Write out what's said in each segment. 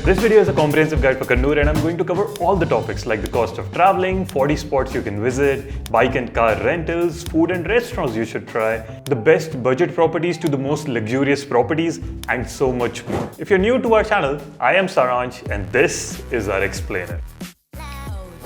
This video is a comprehensive guide for Kannur and I'm going to cover all the topics like the cost of traveling, 40 spots you can visit, bike and car rentals, food and restaurants you should try, the best budget properties to the most luxurious properties, and so much more. If you're new to our channel, I am Saransh and this is our explainer.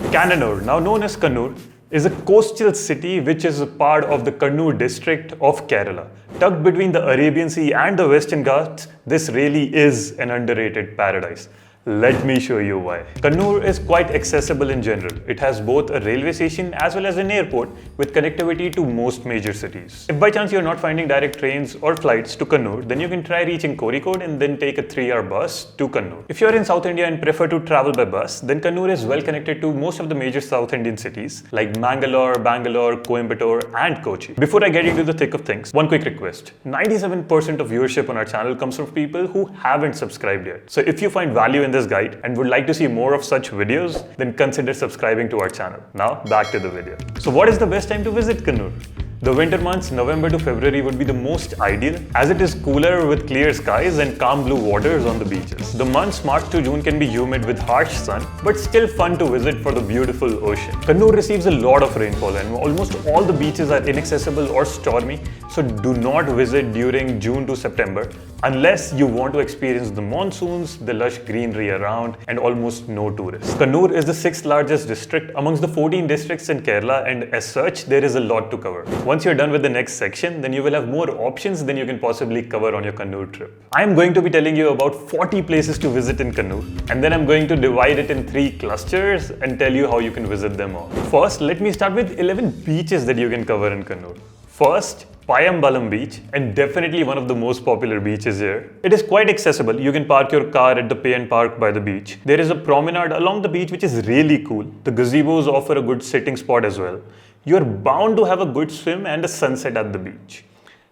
Kannur, now known as Kannur, is a coastal city which is a part of the Kannur district of Kerala. Tucked between the Arabian Sea and the Western Ghats, this really is an underrated paradise. Let me show you why. Kannur is quite accessible in general. It has both a railway station as well as an airport with connectivity to most major cities. If by chance you're not finding direct trains or flights to Kannur, then you can try reaching Kozhikode and then take a 3-hour bus to Kannur. If you're in South India and prefer to travel by bus, then Kannur is well connected to most of the major South Indian cities like Mangalore, Bangalore, Coimbatore and Kochi. Before I get into the thick of things, one quick request. 97% of viewership on our channel comes from people who haven't subscribed yet. So if you find value in this guide and would like to see more of such videos, then consider subscribing to our channel. Now back to the video. So what is the best time to visit Kannur? The winter months, November to February, would be the most ideal as it is cooler with clear skies and calm blue waters on the beaches. The months March to June can be humid with harsh sun, but still fun to visit for the beautiful ocean. Kannur receives a lot of rainfall and almost all the beaches are inaccessible or stormy, so do not visit during June to September unless you want to experience the monsoons, the lush greenery around, and almost no tourists. Kannur is the 6th largest district amongst the 14 districts in Kerala, and as such, there is a lot to cover. Once you're done with the next section, then you will have more options than you can possibly cover on your Kannur trip. I am going to be telling you about 40 places to visit in Kannur, and then I'm going to divide it in 3 clusters and tell you how you can visit them all. First, let me start with 11 beaches that you can cover in Kannur. First, Payambalam beach, and definitely one of the most popular beaches here. It is quite accessible. You can park your car at the pay and park by the beach. There is a promenade along the beach which is really cool. The gazebos offer a good sitting spot as well. You are bound to have a good swim and a sunset at the beach.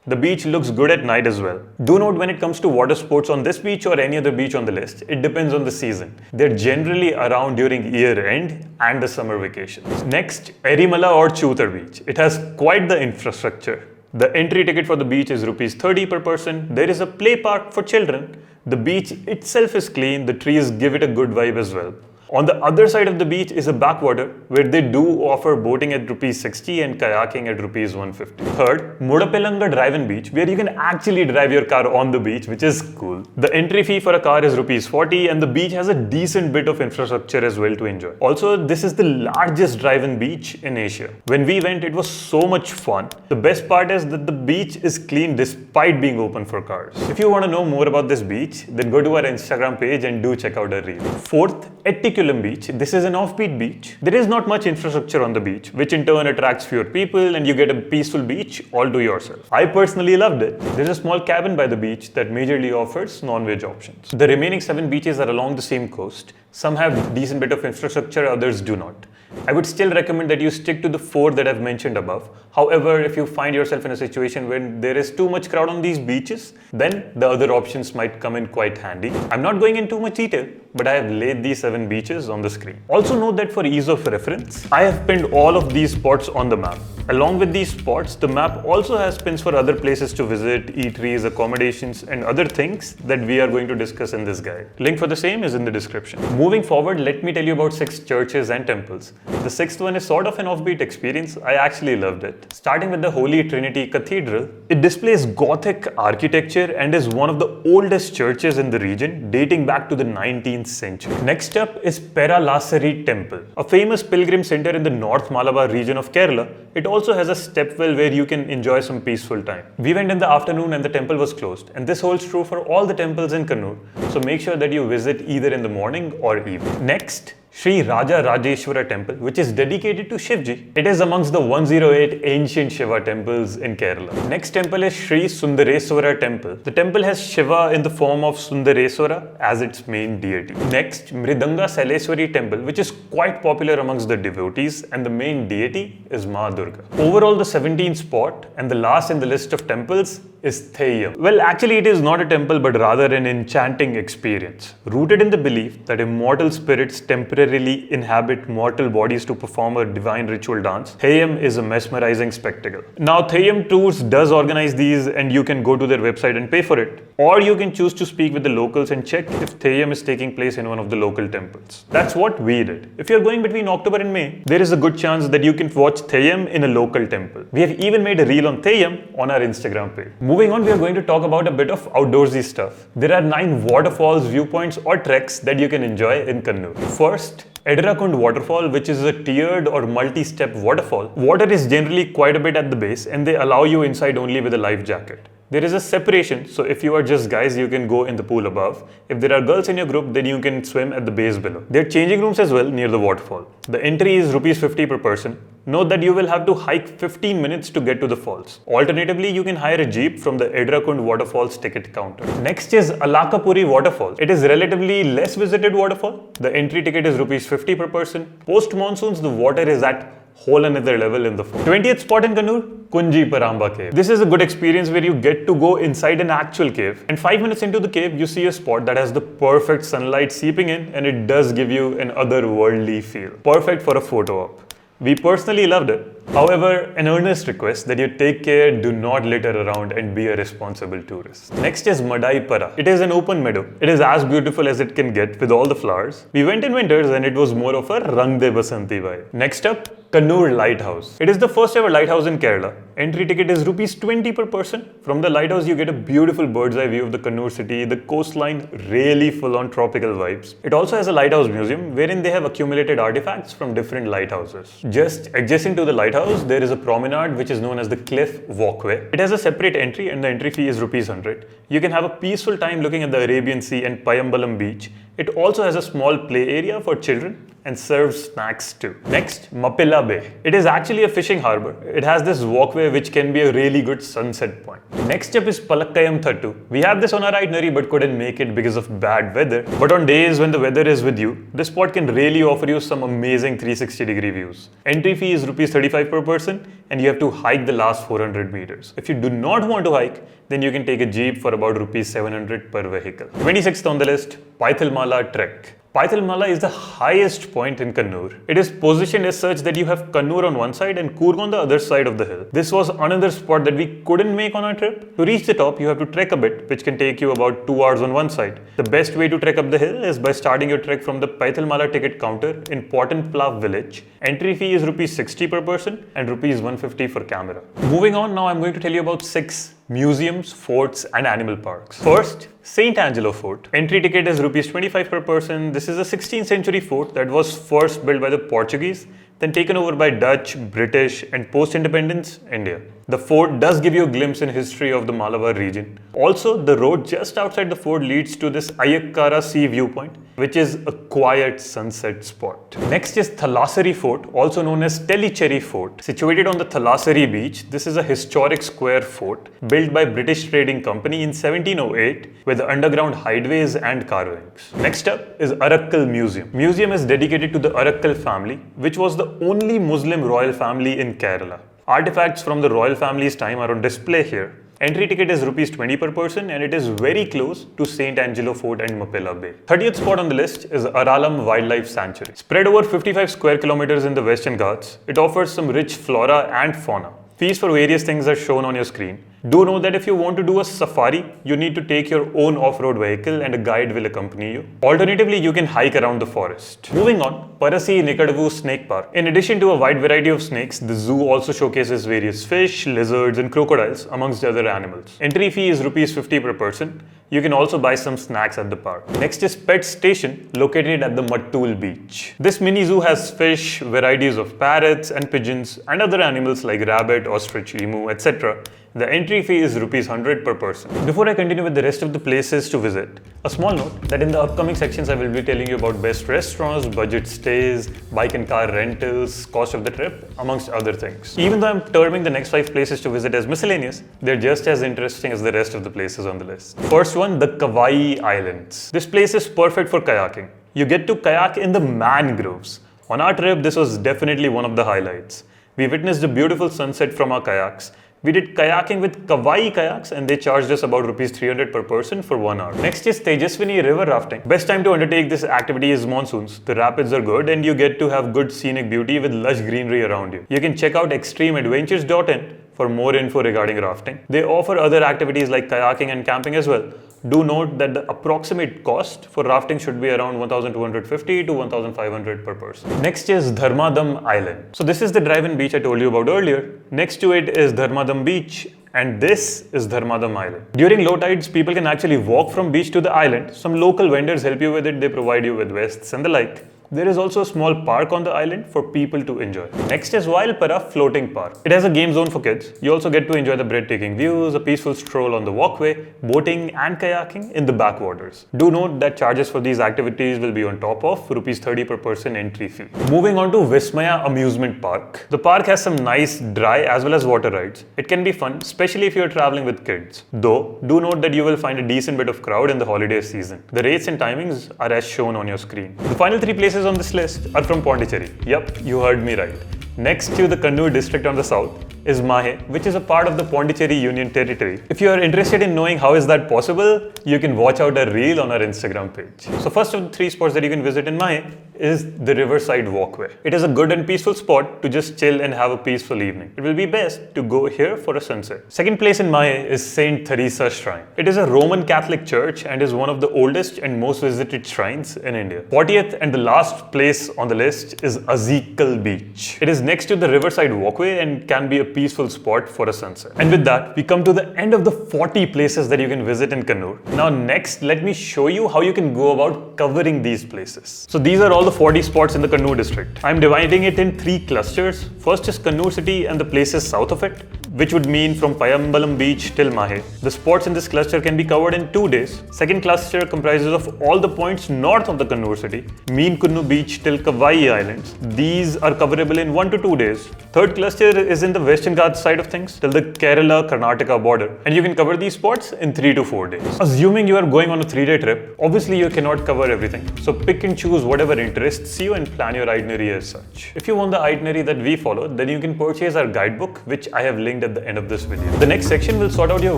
The beach looks good at night as well. Do note when it comes to water sports on this beach or any other beach on the list, it depends on the season. They're generally around during year end and the summer vacations. Next, Erimala or Chutar beach. It has quite the infrastructure. The entry ticket for the beach is Rs 30 per person. There is a play park for children. The beach itself is clean. The trees give it a good vibe as well. On the other side of the beach is a backwater where they do offer boating at Rs 60 and kayaking at Rs 150. Third, Mudapelanga Drive-In Beach where you can actually drive your car on the beach, which is cool. The entry fee for a car is Rs 40 and the beach has a decent bit of infrastructure as well to enjoy. Also, this is the largest drive-in beach in Asia. When we went, it was so much fun. The best part is that the beach is clean despite being open for cars. If you want to know more about this beach, then go to our Instagram page and do check out our reel. Fourth, Beach. This is an offbeat beach. There is not much infrastructure on the beach, which in turn attracts fewer people and you get a peaceful beach all to yourself. I personally loved it. There's a small cabin by the beach that majorly offers non-veg options. The remaining 7 beaches are along the same coast. Some have decent bit of infrastructure, others do not. I would still recommend that you stick to the 4 that I've mentioned above. However, if you find yourself in a situation when there is too much crowd on these beaches, then the other options might come in quite handy. I'm not going into too much detail, but I have laid these 7 beaches on the screen. Also note that for ease of reference, I have pinned all of these spots on the map. Along with these spots, the map also has pins for other places to visit, eateries, accommodations, and other things that we are going to discuss in this guide. Link for the same is in the description. Moving forward, let me tell you about 6 churches and temples. The 6th one is sort of an offbeat experience. I actually loved it. Starting with the Holy Trinity Cathedral, it displays Gothic architecture and is one of the oldest churches in the region, dating back to the 19th century. Next up is Peralasari Temple, a famous pilgrim center in the North Malabar region of Kerala. It also has a stepwell where you can enjoy some peaceful time. We went in the afternoon and the temple was closed, and this holds true for all the temples in Kannur, so make sure that you visit either in the morning or evening. Next, Sri Raja Rajeshwara Temple, which is dedicated to Shivji. It is amongst the 108 ancient Shiva temples in Kerala. Next temple is Sri Sundareswara Temple. The temple has Shiva in the form of Sundareswara as its main deity. Next, Mridanga Saleswari Temple, which is quite popular amongst the devotees, and the main deity is Ma Durga. Overall, the 17th spot and the last in the list of temples is Theyyam. Well, actually it is not a temple but rather an enchanting experience. Rooted in the belief that immortal spirits temporarily inhabit mortal bodies to perform a divine ritual dance, Theyyam is a mesmerizing spectacle. Now Theyyam Tours does organize these and you can go to their website and pay for it. Or you can choose to speak with the locals and check if Theyyam is taking place in one of the local temples. That's what we did. If you're going between October and May, there is a good chance that you can watch Theyyam in a local temple. We have even made a reel on Theyyam on our Instagram page. Moving on, we are going to talk about a bit of outdoorsy stuff. There are 9 waterfalls, viewpoints or treks that you can enjoy in Kannur. First, Edrakund waterfall, which is a tiered or multi-step waterfall. Water is generally quite a bit at the base and they allow you inside only with a life jacket. There is a separation, so if you are just guys, you can go in the pool above. If there are girls in your group, then you can swim at the base below. There are changing rooms as well near the waterfall. The entry is ₹50 per person. Note that you will have to hike 15 minutes to get to the falls. Alternatively, you can hire a jeep from the Edrakund waterfall's ticket counter. Next is Alakapuri waterfall. It is relatively less visited waterfall. The entry ticket is ₹50 per person. Post monsoons, the water is at whole another level in the fall. 20th spot in Kannur, Kunji Paramba cave. This is a good experience where you get to go inside an actual cave. And 5 minutes into the cave, you see a spot that has the perfect sunlight seeping in and it does give you an otherworldly feel. Perfect for a photo op. We personally loved it. However, an earnest request that you take care, do not litter around and be a responsible tourist. Next is Madai Para. It is an open meadow. It is as beautiful as it can get with all the flowers. We went in winters and it was more of a Rang De Basanti vibe. Next up, Kannur Lighthouse. It is the first ever lighthouse in Kerala. Entry ticket is ₹20 per person. From the lighthouse, you get a beautiful bird's eye view of the Kannur city, the coastline really full on tropical vibes. It also has a lighthouse museum wherein they have accumulated artifacts from different lighthouses. Just adjacent to the lighthouse, there is a promenade which is known as the Cliff Walkway. It has a separate entry and the entry fee is ₹100. You can have a peaceful time looking at the Arabian Sea and Payambalam beach. It also has a small play area for children and serves snacks too. Next, Mapilla Bay. It is actually a fishing harbour. It has this walkway which can be a really good sunset point. Next up is Palakkayam Thattu. We have this on our itinerary but couldn't make it because of bad weather. But on days when the weather is with you, this spot can really offer you some amazing 360-degree views. Entry fee is ₹35 per person and you have to hike the last 400 meters. If you do not want to hike, then you can take a jeep for about ₹700 per vehicle. 26th on the list, Paithalmala Trek. Paithalmala is the highest point in Kannur. It is positioned as such that you have Kannur on one side and Coorg on the other side of the hill. This was another spot that we couldn't make on our trip. To reach the top, you have to trek a bit, which can take you about 2 hours on one side. The best way to trek up the hill is by starting your trek from the Paithalmala ticket counter in Pottenplav village. Entry fee is ₹60 per person and ₹150 for camera. Moving on, now I'm going to tell you about 6 museums, forts and animal parks. First, St. Angelo Fort. Entry ticket is ₹25 per person. This is a 16th century fort that was first built by the Portuguese, then taken over by Dutch, British and post-independence India. The fort does give you a glimpse in history of the Malabar region. Also, the road just outside the fort leads to this Ayakkara Sea viewpoint, which is a quiet sunset spot. Next is Thalassery Fort, also known as Tellicherry Fort. Situated on the Thalassery beach, this is a historic square fort built by British Trading Company in 1708 with underground hideways and carvings. Next up is Arakkal Museum. Museum is dedicated to the Arakkal family, which was the only Muslim royal family in Kerala. Artifacts from the royal family's time are on display here. Entry ticket is ₹20 per person and it is very close to St. Angelo Fort and Mapilla Bay. 30th spot on the list is Aralam Wildlife Sanctuary. Spread over 55 square kilometers in the Western Ghats, it offers some rich flora and fauna. Fees for various things are shown on your screen. Do know that if you want to do a safari, you need to take your own off-road vehicle and a guide will accompany you. Alternatively, you can hike around the forest. Moving on, Parasi Nikadavu Snake Park. In addition to a wide variety of snakes, the zoo also showcases various fish, lizards and crocodiles amongst other animals. Entry fee is ₹50 per person. You can also buy some snacks at the park. Next is Pet Station, located at the Mattool beach. This mini zoo has fish, varieties of parrots and pigeons and other animals like rabbit, ostrich, emu, etc. The entry fee is ₹100 per person. Before I continue with the rest of the places to visit, a small note that in the upcoming sections I will be telling you about best restaurants, budget stays, bike and car rentals, cost of the trip, amongst other things. Even though I'm terming the next 5 places to visit as miscellaneous, they're just as interesting as the rest of the places on the list. First one, the Kauai Islands. This place is perfect for kayaking. You get to kayak in the mangroves. On our trip, this was definitely one of the highlights. We witnessed a beautiful sunset from our kayaks. We did kayaking with Kawaii kayaks and they charged us about rupees 300 per person for 1 hour. Next is Tejaswini river rafting. Best time to undertake this activity is monsoons. The rapids are good and you get to have good scenic beauty with lush greenery around you. You can check out extremeadventures.in for more info regarding rafting. They offer other activities like kayaking and camping as well. Do note that the approximate cost for rafting should be around 1,250 to 1,500 per person. Next is Dharmadam Island. So this is the drive-in beach I told you about earlier. Next to it is Dharmadam Beach and this is Dharmadam Island. During low tides, people can actually walk from beach to the island. Some local vendors help you with it. They provide you with vests and the like. There is also a small park on the island for people to enjoy. Next is Wailpara Floating Park. It has a game zone for kids. You also get to enjoy the breathtaking views, a peaceful stroll on the walkway, boating and kayaking in the backwaters. Do note that charges for these activities will be on top of rupees 30 per person entry fee. Moving on to Vismaya Amusement Park. The park has some nice dry as well as water rides. It can be fun, especially if you are traveling with kids. Though, do note that you will find a decent bit of crowd in the holiday season. The rates and timings are as shown on your screen. The final 3 places on this list are from Pondicherry. Yup, you heard me right. Next to the Kannur district on the south is Mahe, which is a part of the Pondicherry Union Territory. If you are interested in knowing how is that possible, you can watch out a reel on our Instagram page. So first of the 3 spots that you can visit in Mahe is the Riverside Walkway. It is a good and peaceful spot to just chill and have a peaceful evening. It will be best to go here for a sunset. Second place in Mahe is Saint Teresa Shrine. It is a Roman Catholic church and is one of the oldest and most visited shrines in India. 40th and the last place on the list is Azikal Beach. It is next to the Riverside Walkway and can be a peaceful spot for a sunset. And with that, we come to the end of the 40 places that you can visit in Kannur. Now next, let me show you how you can go about covering these places. So these are all the 40 spots in the Kannur district. I'm dividing it in 3 clusters. First is Kannur city and the places south of it, which would mean from Payambalam beach till Mahe. The spots in this cluster can be covered in 2 days. Second cluster comprises of all the points north of the Kannur city, Meenkunnu beach till Kawaii Islands. These are coverable in 1 to 2 days. Third cluster is in the Western Ghats side of things till the Kerala-Karnataka border, and you can cover these spots in 3 to 4 days. Assuming you are going on a 3-day trip, obviously you cannot cover everything. So pick and choose whatever interests you and plan your itinerary as such. If you want the itinerary that we followed, then you can purchase our guidebook, which I have linked at the end of this video. The next section will sort out your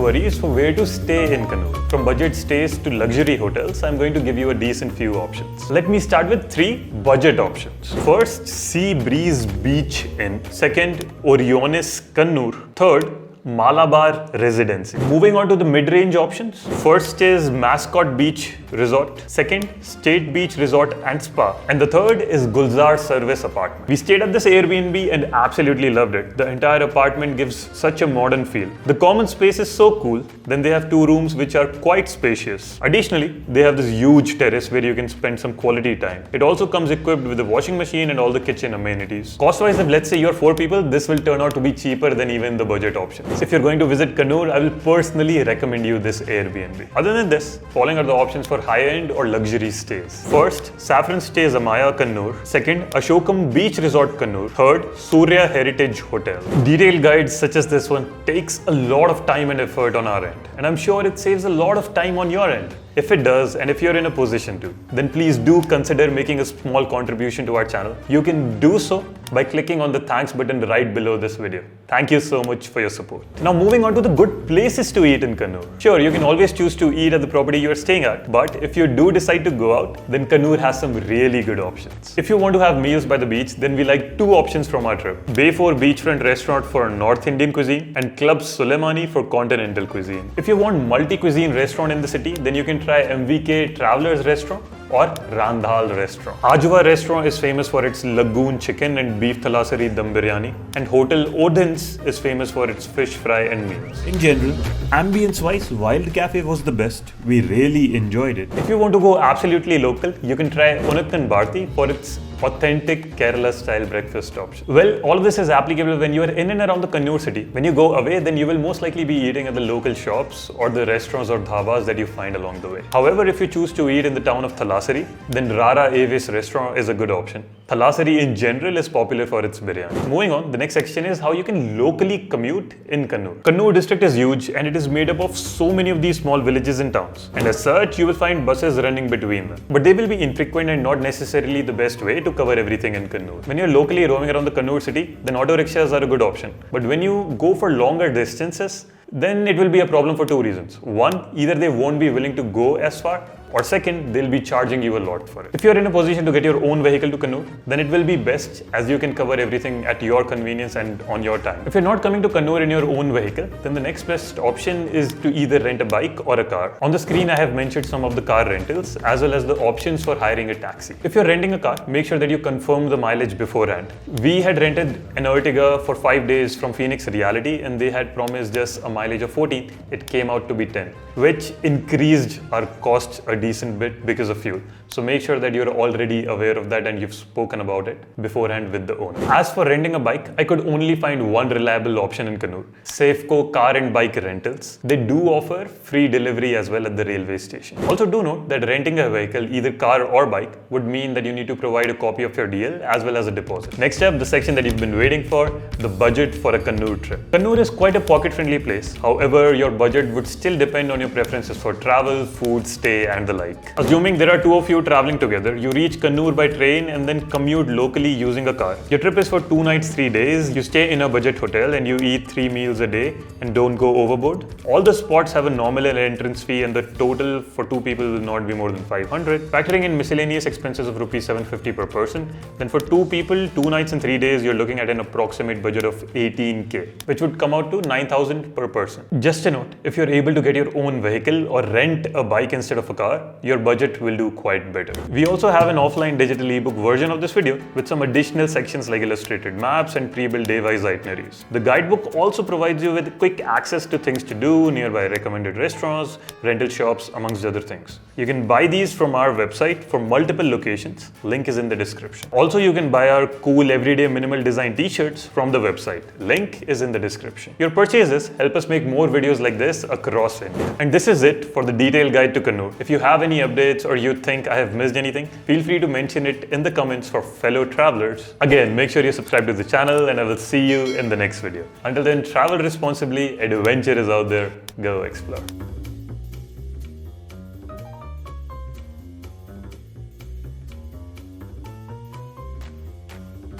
worries for where to stay in Kannur. From budget stays to luxury hotels, I'm going to give you a decent few options. Let me start with 3 budget options. First, Sea Breeze Beach Inn. Second, Orionis Kannur. Third, Malabar Residency. Moving on to the mid-range options. First is Mascot Beach Resort. Second, State Beach Resort and Spa. And the third is Gulzar Service Apartment. We stayed at this Airbnb and absolutely loved it. The entire apartment gives such a modern feel. The common space is so cool. Then they have 2 rooms which are quite spacious. Additionally, they have this huge terrace where you can spend some quality time. It also comes equipped with a washing machine and all the kitchen amenities. Cost-wise, if let's say you're 4 people, this will turn out to be cheaper than even the budget option. If you're going to visit Kannur, I will personally recommend you this Airbnb. Other than this, following are the options for high-end or luxury stays. First, Saffron Stays Amaya Kannur. Second, Ashokam Beach Resort Kannur. Third, Surya Heritage Hotel. Detailed guides such as this one takes a lot of time and effort on our end, and I'm sure it saves a lot of time on your end. If it does, and if you're in a position to, then please do consider making a small contribution to our channel. You can do so by clicking on the thanks button right below this video. Thank you so much for your support. Now moving on to the good places to eat in Kannur. Sure, you can always choose to eat at the property you are staying at, but if you do decide to go out, then Kannur has some really good options. If you want to have meals by the beach, then we like 2 options from our trip. Bay 4 Beachfront Restaurant for North Indian cuisine and Club Suleimani for continental cuisine. If you want multi-cuisine restaurant in the city, then you can try MVK Travelers Restaurant or Randhal Restaurant. Ajwa Restaurant is famous for its lagoon chicken and beef thalasari dum biryani, and Hotel Odin's is famous for its fish fry and meals. In general, ambience-wise, Wild Cafe was the best. We really enjoyed it. If you want to go absolutely local, you can try Unithan Bharti for its authentic Kerala-style breakfast option. Well, all of this is applicable when you are in and around the Kannur city. When you go away, then you will most likely be eating at the local shops or the restaurants or dhabas that you find along the way. However, if you choose to eat in the town of Thalassery, Thalassery, then Rara Avis restaurant is a good option. Thalassery in general is popular for its biryani. Moving on, the next section is how you can locally commute in Kannur. Kannur district is huge and it is made up of so many of these small villages and towns. And as such, you will find buses running between them. But they will be infrequent and not necessarily the best way to cover everything in Kannur. When you're locally roaming around the Kannur city, then auto rickshaws are a good option. But when you go for longer distances, then it will be a problem for two reasons. One, either they won't be willing to go as far, or second, they'll be charging you a lot for it. If you're in a position to get your own vehicle to Kannur, then it will be best as you can cover everything at your convenience and on your time. If you're not coming to Kannur in your own vehicle, then the next best option is to either rent a bike or a car. On the screen, I have mentioned some of the car rentals as well as the options for hiring a taxi. If you're renting a car, make sure that you confirm the mileage beforehand. We had rented an Ertiga for 5 days from Phoenix Reality and they had promised us a mileage of 14. It came out to be 10, which increased our costs a decent bit because of fuel. So make sure that you're already aware of that and you've spoken about it beforehand with the owner. As for renting a bike, I could only find one reliable option in Kannur, Safeco Car and Bike Rentals. They do offer free delivery as well at the railway station. Also do note that renting a vehicle, either car or bike, would mean that you need to provide a copy of your DL as well as a deposit. Next up, the section that you've been waiting for, the budget for a Kannur trip. Kannur is quite a pocket-friendly place. However, your budget would still depend on your preferences for travel, food, stay and the like. Assuming there are two of you traveling together, you reach Kannur by train and then commute locally using a car. Your trip is for 2 nights, 3 days. You stay in a budget hotel and you eat 3 meals a day and don't go overboard. All the spots have a nominal entrance fee and the total for 2 people will not be more than 500. Factoring in miscellaneous expenses of rupees 750 per person, then for 2 people, 2 nights and 3 days, you're looking at an approximate budget of 18k, which would come out to 9,000 per person. Just a note, if you're able to get your own vehicle or rent a bike instead of a car, your budget will do quite better. We also have an offline digital ebook version of this video with some additional sections like illustrated maps and pre-built day-wise itineraries. The guidebook also provides you with quick access to things to do, nearby recommended restaurants, rental shops, amongst other things. You can buy these from our website for multiple locations. Link is in the description. Also, you can buy our cool everyday minimal design t-shirts from the website. Link is in the description. Your purchases help us make more videos like this across India. And this is it for the detailed guide to Kannur. If you have any updates or you think I have missed anything, feel free to mention it in the comments for fellow travelers. Again, make sure you subscribe to the channel and I will see you in the next video. Until then, travel responsibly, adventure is out there, go explore.